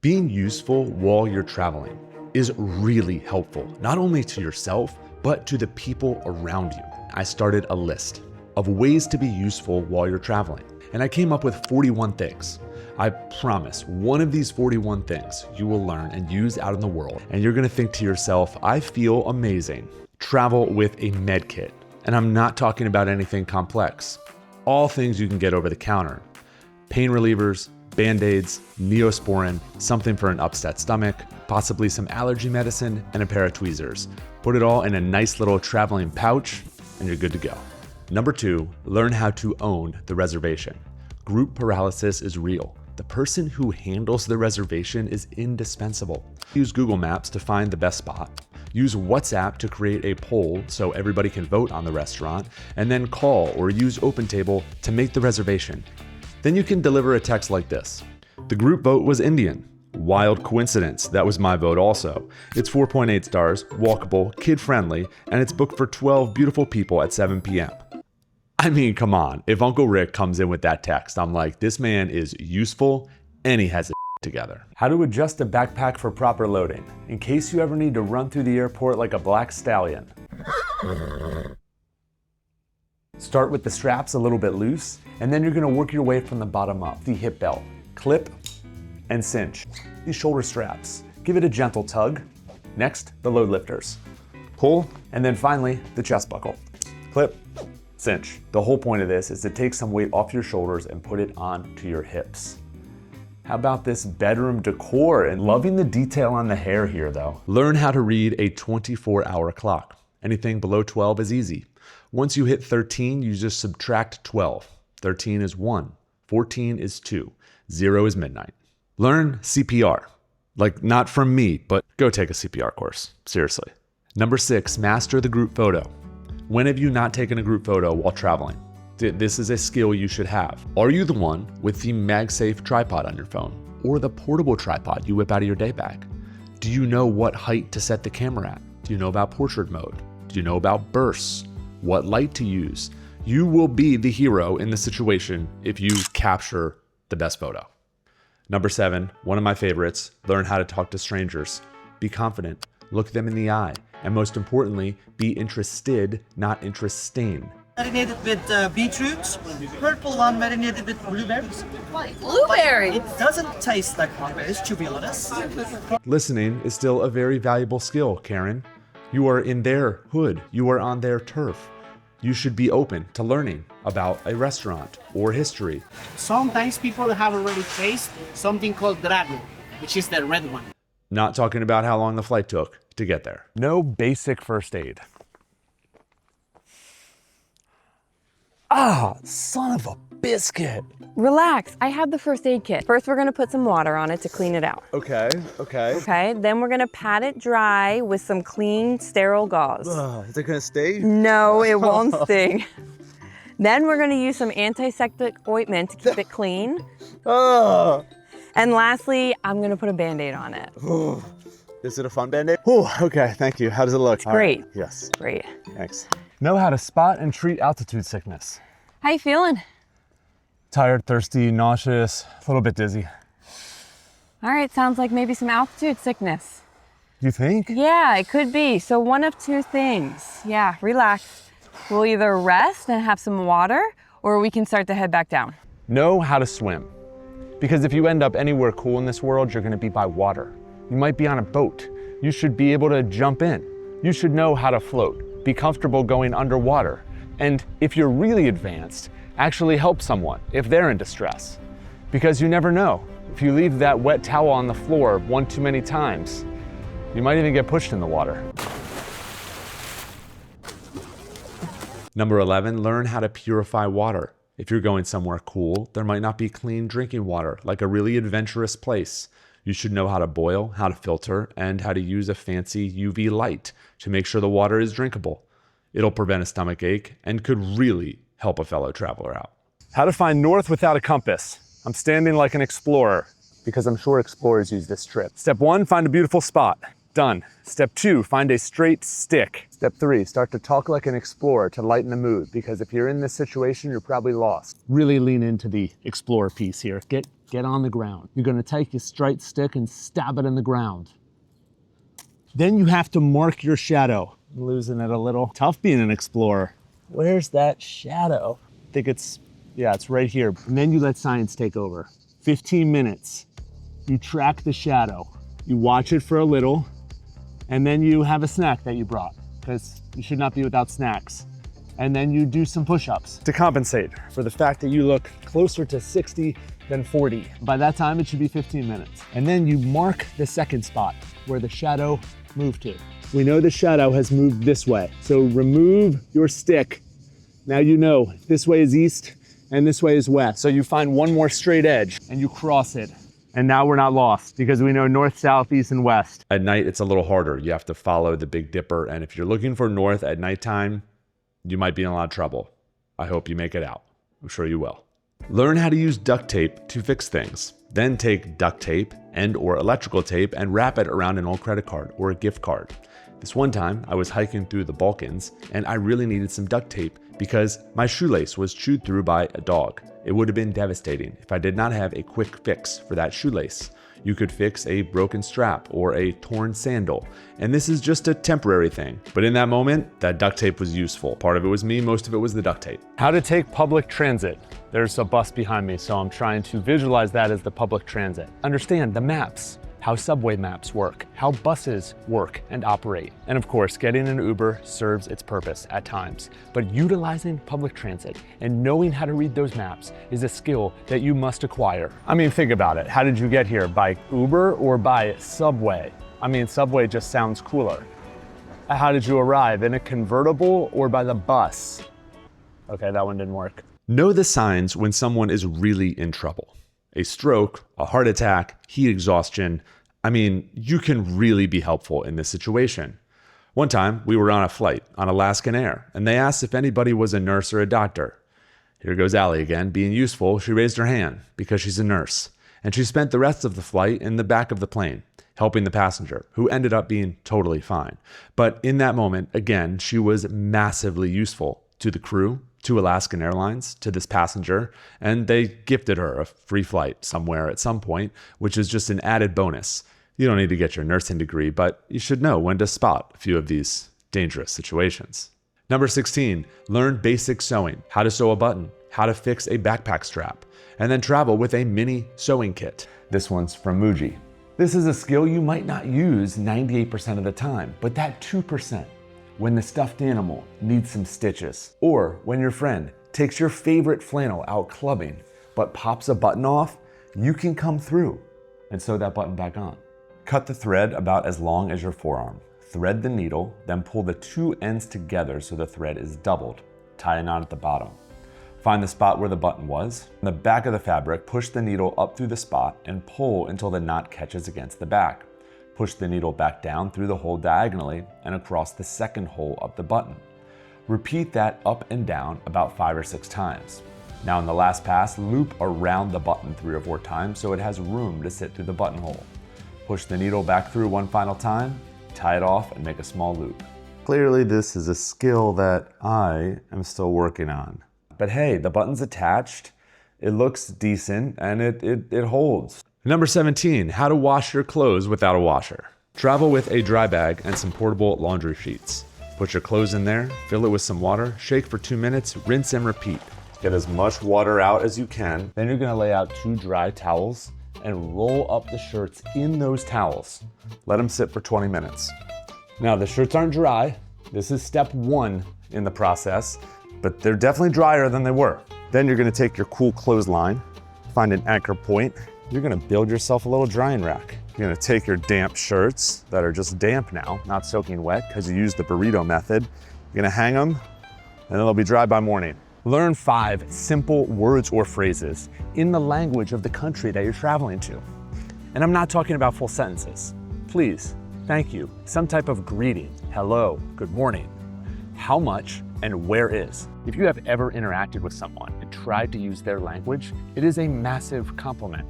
Being useful while you're traveling is really helpful, not only to yourself, but to the people around you. I started a list of ways to be useful while you're traveling, and I came up with 41 things. I promise one of these 41 things you will learn and use out in the world, and you're gonna think to yourself, I feel amazing. Travel with a med kit, and I'm not talking about anything complex. All things you can get over the counter. Pain relievers, Band-Aids, Neosporin, something for an upset stomach, possibly some allergy medicine, and a pair of tweezers. Put it all in a nice little traveling pouch, and you're good to go. Number 2, learn how to own the reservation. Group paralysis is real. The person who handles the reservation is indispensable. Use Google Maps to find the best spot. Use WhatsApp to create a poll so everybody can vote on the restaurant, and then call or use OpenTable to make the reservation. Then you can deliver a text like this. The group vote was Indian. Wild coincidence, that was my vote also. It's 4.8 stars, walkable, kid-friendly, and it's booked for 12 beautiful people at 7 p.m. I mean, come on, if Uncle Rick comes in with that text, I'm like, this man is useful and he has it together. How to adjust a backpack for proper loading, in case you ever need to run through the airport like a black stallion. Start with the straps a little bit loose, and then you're gonna work your way from the bottom up. The hip belt, clip and cinch. These shoulder straps, give it a gentle tug. Next, the load lifters. Pull, and then finally, the chest buckle. Clip, cinch. The whole point of this is to take some weight off your shoulders and put it onto your hips. How about this bedroom decor? And loving the detail on the hair here though. Learn how to read a 24-hour clock. Anything below 12 is easy. Once you hit 13, you just subtract 12. 13 is 1, 14 is 2, 0 is midnight. Learn CPR. Like, not from me, but go take a CPR course, seriously. Number 6, master the group photo. When have you not taken a group photo while traveling? This is a skill you should have. Are you the one with the MagSafe tripod on your phone, or the portable tripod you whip out of your day bag? Do you know what height to set the camera at? Do you know about portrait mode? Do you know about bursts? What light to use? You will be the hero in the situation if you capture the best photo. Number 7, one of my favorites, learn how to talk to strangers. Be confident, look them in the eye, and most importantly, be interested, not interesting. Marinated with beetroots, purple one marinated with blueberries. Blueberry! It doesn't taste like blueberries, to be honest. Listening is still a very valuable skill, Karen. You are in their hood, you are on their turf. You should be open to learning about a restaurant or history. Sometimes people have already tasted something called drago, which is the red one. Not talking about how long the flight took to get there. No basic first aid. Ah, son of a biscuit. Relax, I have the first aid kit. First, we're gonna put some water on it to clean it out. Okay. Okay, then we're gonna pat it dry with some clean, sterile gauze. Is it gonna stay? No, it won't sting. Then we're gonna use some antiseptic ointment to keep it clean. And lastly, I'm gonna put a Band-Aid on it. Is it a fun Band-Aid? Okay, thank you. How does it look? It's great. Right. Yes. Great. Thanks. Know how to spot and treat altitude sickness. How you feeling? Tired, thirsty, nauseous, a little bit dizzy. All right, sounds like maybe some altitude sickness. You think? Yeah, it could be. So one of two things. Yeah, relax. We'll either rest and have some water, or we can start to head back down. Know how to swim. Because if you end up anywhere cool in this world, you're gonna be by water. You might be on a boat. You should be able to jump in. You should know how to float, be comfortable going underwater. And if you're really advanced, actually help someone if they're in distress. Because you never know. If you leave that wet towel on the floor one too many times, you might even get pushed in the water. Number 11, learn how to purify water. If you're going somewhere cool, there might not be clean drinking water, like a really adventurous place. You should know how to boil, how to filter, and how to use a fancy UV light to make sure the water is drinkable. It'll prevent a stomach ache and could really help a fellow traveler out. How to find north without a compass. I'm standing like an explorer because I'm sure explorers use this trip. Step 1, find a beautiful spot. Done. Step 2, find a straight stick. Step 3, start to talk like an explorer to lighten the mood, because if you're in this situation, you're probably lost. Really lean into the explorer piece here. Get on the ground. You're gonna take your straight stick and stab it in the ground. Then you have to mark your shadow. I'm losing it a little. Tough being an explorer. Where's that shadow? I think it's right here. And then you let science take over. 15 minutes. You track the shadow. You watch it for a little, and then you have a snack that you brought, because you should not be without snacks. And then you do some push-ups to compensate for the fact that you look closer to 60 than 40. By that time, it should be 15 minutes. And then you mark the second spot where the shadow moved to. We know the shadow has moved this way, so remove your stick. Now you know this way is east and this way is west. So you find one more straight edge and you cross it. And now we're not lost because we know north, south, east, and west. At night, it's a little harder. You have to follow the Big Dipper. And if you're looking for north at nighttime, you might be in a lot of trouble. I hope you make it out. I'm sure you will. Learn how to use duct tape to fix things. Then take duct tape and/or electrical tape and wrap it around an old credit card or a gift card. This one time, I was hiking through the Balkans and I really needed some duct tape because my shoelace was chewed through by a dog. It would have been devastating if I did not have a quick fix for that shoelace. You could fix a broken strap or a torn sandal, and this is just a temporary thing. But in that moment, that duct tape was useful. Part of it was me, most of it was the duct tape. How to take public transit. There's a bus behind me, so I'm trying to visualize that as the public transit. Understand the maps, how subway maps work, how buses work and operate. And of course, getting an Uber serves its purpose at times, but utilizing public transit and knowing how to read those maps is a skill that you must acquire. I mean, think about it. How did you get here? By Uber or by subway? I mean, subway just sounds cooler. How did you arrive? In a convertible or by the bus? Okay, that one didn't work. Know the signs when someone is really in trouble. A stroke, a heart attack, heat exhaustion. I mean, you can really be helpful in this situation. One time, we were on a flight on Alaskan Air, and they asked if anybody was a nurse or a doctor. Here goes Allie again, being useful. She raised her hand because she's a nurse, and she spent the rest of the flight in the back of the plane, helping the passenger, who ended up being totally fine. But in that moment, again, she was massively useful to the crew, to Alaskan Airlines, to this passenger, and they gifted her a free flight somewhere at some point, which is just an added bonus. You don't need to get your nursing degree, but you should know when to spot a few of these dangerous situations. Number 16, learn basic sewing, how to sew a button, how to fix a backpack strap, and then travel with a mini sewing kit. This one's from Muji. This is a skill you might not use 98% of the time, but that 2%, when the stuffed animal needs some stitches, or when your friend takes your favorite flannel out clubbing, but pops a button off, you can come through and sew that button back on. Cut the thread about as long as your forearm. Thread the needle, then pull the two ends together so the thread is doubled. Tie a knot at the bottom. Find the spot where the button was. On the back of the fabric, push the needle up through the spot and pull until the knot catches against the back. Push the needle back down through the hole diagonally and across the second hole up the button. Repeat that up and down about 5 or 6 times. Now in the last pass, loop around the button 3 or 4 times so it has room to sit through the buttonhole. Push the needle back through one final time, tie it off, and make a small loop. Clearly this is a skill that I am still working on. But hey, the button's attached, it looks decent, and it holds. Number 17, how to wash your clothes without a washer. Travel with a dry bag and some portable laundry sheets. Put your clothes in there, fill it with some water, shake for 2 minutes, rinse and repeat. Get as much water out as you can. Then you're gonna lay out 2 dry towels and roll up the shirts in those towels. Let them sit for 20 minutes. Now the shirts aren't dry. This is step 1 in the process, but they're definitely drier than they were. Then you're gonna take your cool clothesline, find an anchor point. You're gonna build yourself a little drying rack. You're gonna take your damp shirts that are just damp now, not soaking wet because you used the burrito method. You're gonna hang them and they'll be dry by morning. Learn 5 simple words or phrases in the language of the country that you're traveling to. And I'm not talking about full sentences. Please, thank you, some type of greeting, hello, good morning, how much, and where is. If you have ever interacted with someone and tried to use their language, it is a massive compliment.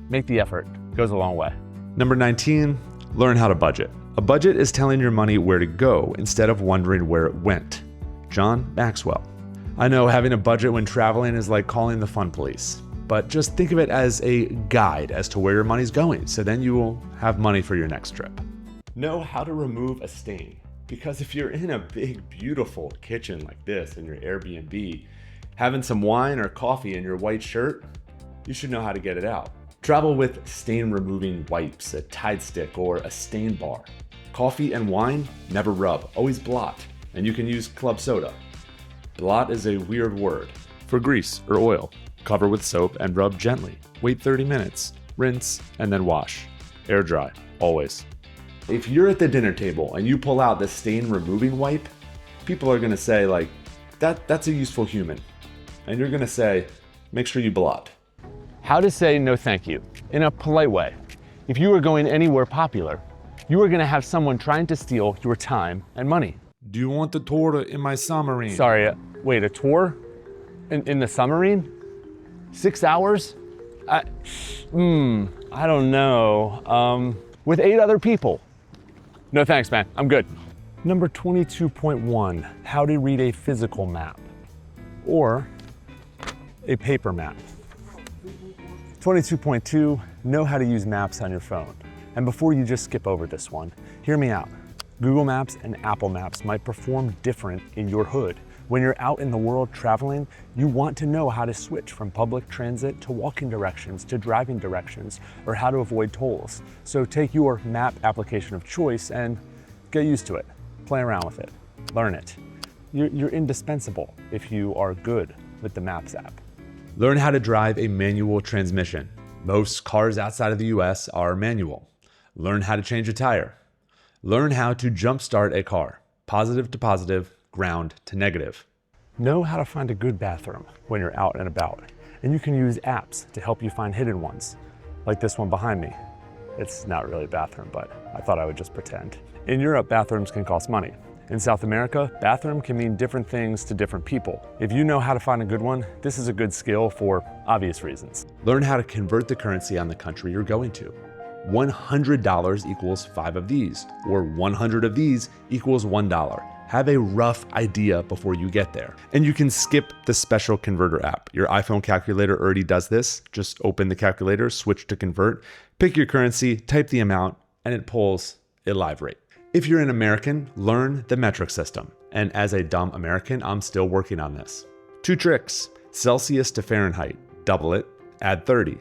Make the effort, goes a long way. Number 19, learn how to budget. A budget is telling your money where to go instead of wondering where it went. John Maxwell. I know having a budget when traveling is like calling the fun police, but just think of it as a guide as to where your money's going, so then you will have money for your next trip. Know how to remove a stain, because if you're in a big, beautiful kitchen like this in your Airbnb, having some wine or coffee in your white shirt, you should know how to get it out. Travel with stain removing wipes, a Tide stick, or a stain bar. Coffee and wine never rub, always blot, and you can use club soda. Blot is a weird word for grease or oil. Cover with soap and rub gently. Wait 30 minutes, rinse, and then wash. Air dry, always. If you're at the dinner table and you pull out the stain removing wipe, people are gonna say like, that's a useful human. And you're gonna say, make sure you blot. How to say no thank you in a polite way. If you are going anywhere popular, you are gonna have someone trying to steal your time and money. Do you want the tour in my submarine? Sorry, wait, a tour? In the submarine? 6 hours? I don't know. With 8 other people. No thanks, man, I'm good. Number 22.1, how to read a physical map or a paper map. 22.2, know how to use maps on your phone. And before you just skip over this one, hear me out. Google Maps and Apple Maps might perform different in your hood. When you're out in the world traveling, you want to know how to switch from public transit to walking directions to driving directions, or how to avoid tolls. So take your map application of choice and get used to it. Play around with it, learn it. You're indispensable if you are good with the Maps app. Learn how to drive a manual transmission. Most cars outside of the US are manual. Learn how to change a tire. Learn how to jumpstart a car, positive to positive, ground to negative. Know how to find a good bathroom when you're out and about, and you can use apps to help you find hidden ones, like this one behind me. It's not really a bathroom, but I thought I would just pretend. In Europe, bathrooms can cost money. In South America, bathroom can mean different things to different people. If you know how to find a good one, this is a good skill for obvious reasons. Learn how to convert the currency on the country you're going to. $100 equals 5 of these, or 100 of these equals $1. Have a rough idea before you get there. And you can skip the special converter app. Your iPhone calculator already does this. Just open the calculator, switch to convert, pick your currency, type the amount, and it pulls a live rate. If you're an American, learn the metric system. And as a dumb American, I'm still working on this. 2 tricks: Celsius to Fahrenheit, double it, add 30.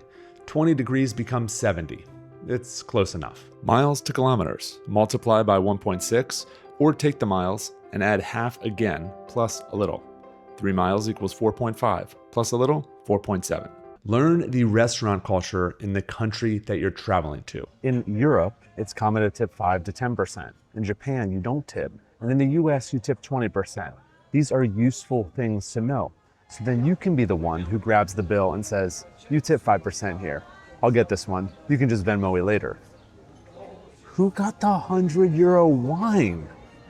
20 degrees becomes 70. It's close enough. Miles to kilometers, multiply by 1.6, or take the miles and add half again, plus a little. 3 miles equals 4.5, plus a little, 4.7. Learn the restaurant culture in the country that you're traveling to. In Europe, it's common to tip 5 to 10%. In Japan, you don't tip. And in the US, you tip 20%. These are useful things to know. So then you can be the one who grabs the bill and says, you tip 5% here. I'll get this one. You can just Venmo it later. Who got the €100 wine?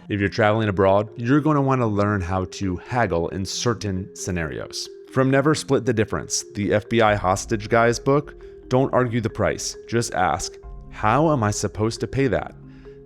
If you're traveling abroad, you're going to want to learn how to haggle in certain scenarios. From Never Split the Difference, the FBI hostage guy's book, don't argue the price. Just ask, how am I supposed to pay that?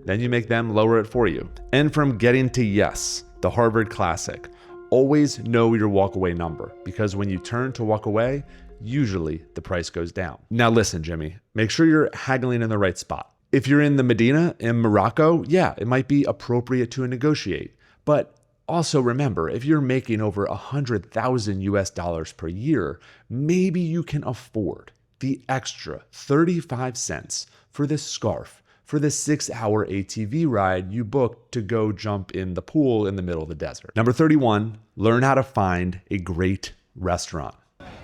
Then you make them lower it for you. And from Getting to Yes, the Harvard classic, always know your walkaway number, because when you turn to walk away, usually the price goes down. Now listen, Jimmy, make sure you're haggling in the right spot. If you're in the Medina in Morocco, yeah, it might be appropriate to negotiate. But also remember, if you're making over $100,000 per year, maybe you can afford the extra 35 cents for this scarf, for the 6-hour ATV ride you booked to go jump in the pool in the middle of the desert. Number 31, learn how to find a great restaurant.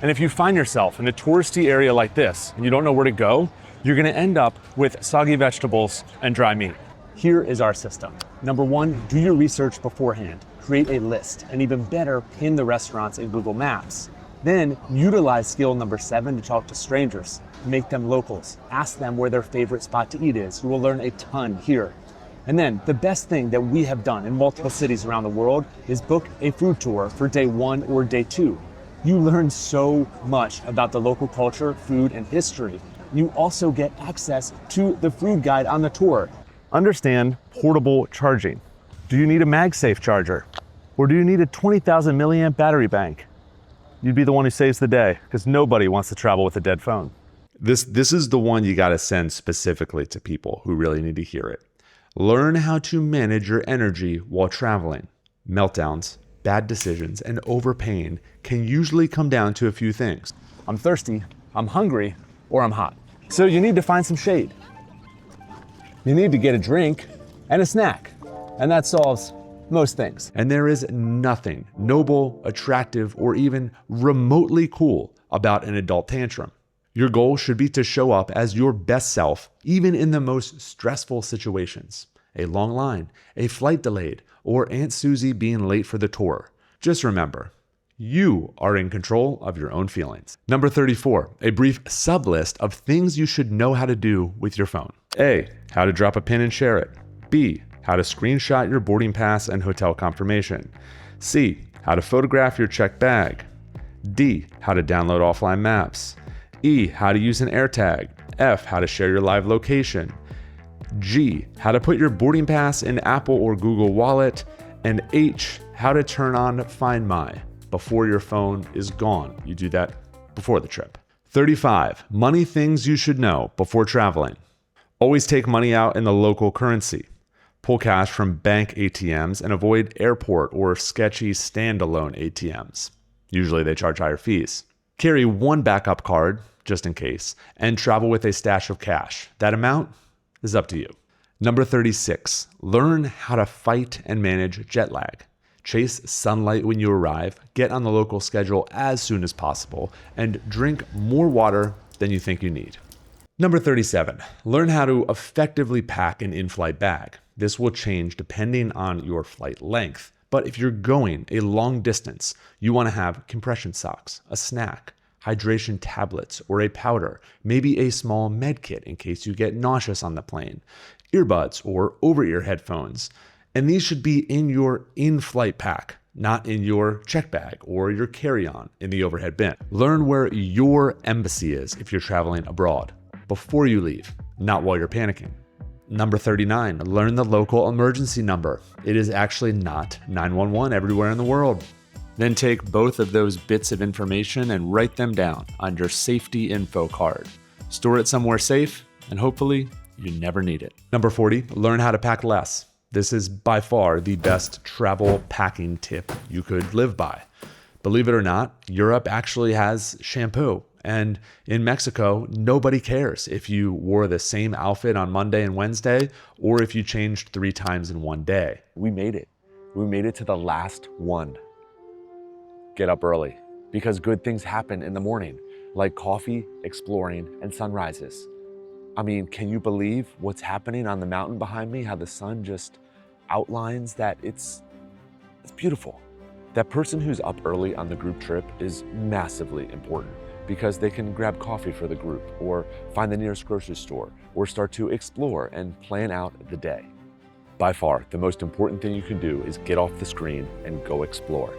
And if you find yourself in a touristy area like this and you don't know where to go, you're gonna end up with soggy vegetables and dry meat. Here is our system. Number 1, do your research beforehand. Create a list, and even better, pin the restaurants in Google Maps. Then utilize skill number 7 to talk to strangers. Make them locals. Ask them where their favorite spot to eat is. You will learn a ton here. And then the best thing that we have done in multiple cities around the world is book a food tour for day 1 or day 2. You learn so much about the local culture, food, and history. You also get access to the food guide on the tour. Understand portable charging. Do you need a MagSafe charger? Or do you need a 20,000 milliamp battery bank? You'd be the one who saves the day, because nobody wants to travel with a dead phone. This is the one you got to send specifically to people who really need to hear it. Learn how to manage your energy while traveling. Meltdowns, bad decisions, and overpaying can usually come down to a few things. I'm thirsty, I'm hungry, or I'm hot. So you need to find some shade. You need to get a drink and a snack, and that solves most things. And there is nothing noble, attractive, or even remotely cool about an adult tantrum. Your goal should be to show up as your best self, even in the most stressful situations. A long line, a flight delayed, or Aunt Susie being late for the tour. Just remember, you are in control of your own feelings. Number 34, a brief sub-list of things you should know how to do with your phone. A, how to drop a pin and share it. B, how to screenshot your boarding pass and hotel confirmation. C, how to photograph your checked bag. D, how to download offline maps. E, how to use an AirTag. F, how to share your live location. G, how to put your boarding pass in Apple or Google Wallet. And H, how to turn on Find My before your phone is gone. You do that before the trip. 35, money things you should know before traveling. Always take money out in the local currency. Pull cash from bank ATMs and avoid airport or sketchy standalone ATMs. Usually they charge higher fees. Carry one backup card, just in case, and travel with a stash of cash. That amount is up to you. Number 36, learn how to fight and manage jet lag. Chase sunlight when you arrive, get on the local schedule as soon as possible, and drink more water than you think you need. Number 37, learn how to effectively pack an in-flight bag. This will change depending on your flight length. But if you're going a long distance, you want to have compression socks, a snack, hydration tablets, or a powder, maybe a small med kit in case you get nauseous on the plane, earbuds or over-ear headphones. And these should be in your in-flight pack, not in your check bag or your carry-on in the overhead bin. Learn where your embassy is if you're traveling abroad before you leave, not while you're panicking. Number 39, learn the local emergency number. It is actually not 911 everywhere in the world. Then take both of those bits of information and write them down on your safety info card. Store it somewhere safe, and hopefully you never need it. Number 40, learn how to pack less. This is by far the best travel packing tip you could live by. Believe it or not, Europe actually has shampoo. And in Mexico, nobody cares if you wore the same outfit on Monday and Wednesday, or if you changed 3 times in one day. We made it. We made it to the last one. Get up early, because good things happen in the morning, like coffee, exploring, and sunrises. I mean, can you believe what's happening on the mountain behind me? How the sun just outlines that it's beautiful. That person who's up early on the group trip is massively important, because they can grab coffee for the group, or find the nearest grocery store, or start to explore and plan out the day. By far, the most important thing you can do is get off the screen and go explore.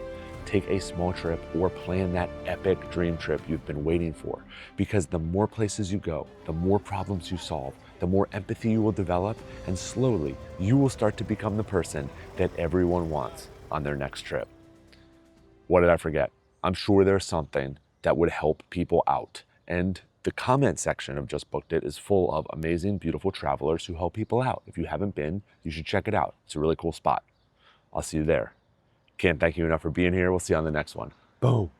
Take a small trip or plan that epic dream trip you've been waiting for, because the more places you go, the more problems you solve, the more empathy you will develop, and slowly you will start to become the person that everyone wants on their next trip. What did I forget? I'm sure there's something that would help people out. And the comment section of Just Booked It is full of amazing, beautiful travelers who help people out. If you haven't been, you should check it out. It's a really cool spot. I'll see you there. Can't thank you enough for being here. We'll see you on the next one. Boom.